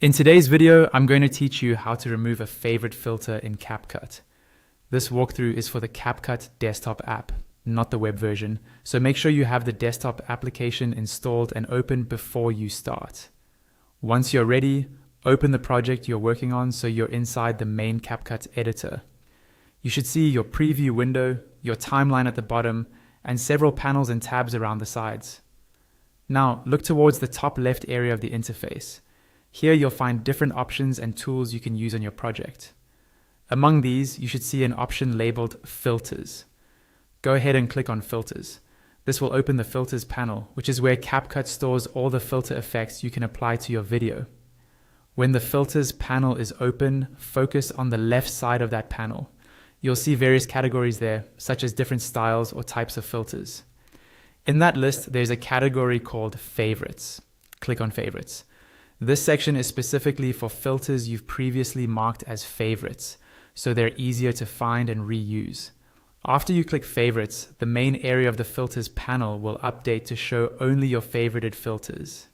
In today's video, I'm going to teach you how to remove a favorite filter in CapCut. This walkthrough is for the CapCut desktop app, not the web version, so make sure you have the desktop application installed and open before you start. Once you're ready, open the project you're working on so you're inside the main CapCut editor. You should see your preview window, your timeline at the bottom, and several panels and tabs around the sides. Now, look towards the top left area of the interface. Here you'll find different options and tools you can use on your project. Among these, you should see an option labeled Filters. Go ahead and click on Filters. This will open the Filters panel, which is where CapCut stores all the filter effects you can apply to your video. When the Filters panel is open, focus on the left side of that panel. You'll see various categories there, such as different styles or types of filters. In that list, there's a category called Favorites. Click on Favorites. This section is specifically for filters you've previously marked as favorites, so they're easier to find and reuse. After you click Favorites, the main area of the Filters panel will update to show only your favorited filters.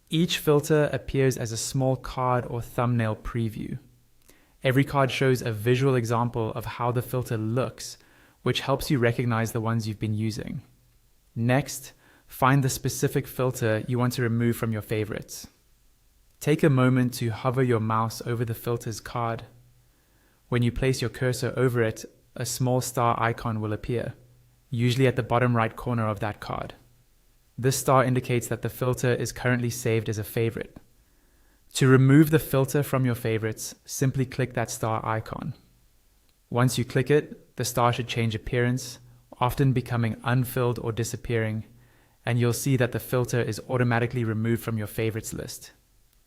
Each filter appears as a small card or thumbnail preview. Every card shows a visual example of how the filter looks, which helps you recognize the ones you've been using. Next, find the specific filter you want to remove from your favorites. Take a moment to hover your mouse over the filter's card. When you place your cursor over it, a small star icon will appear, usually at the bottom right corner of that card. This star indicates that the filter is currently saved as a favorite. To remove the filter from your favorites, simply click that star icon. Once you click it, the star should change appearance, often becoming unfilled or disappearing, and you'll see that the filter is automatically removed from your favorites list.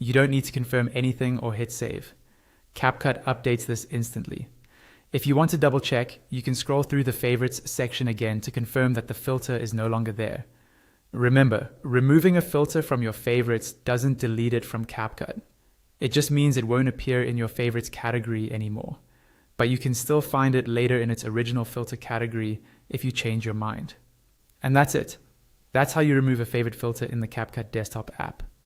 You don't need to confirm anything or hit save. CapCut updates this instantly. If you want to double check, you can scroll through the favorites section again to confirm that the filter is no longer there. Remember, removing a filter from your favorites doesn't delete it from CapCut. It just means it won't appear in your favorites category anymore. But you can still find it later in its original filter category if you change your mind. And that's it. That's how you remove a favorite filter in the CapCut desktop app.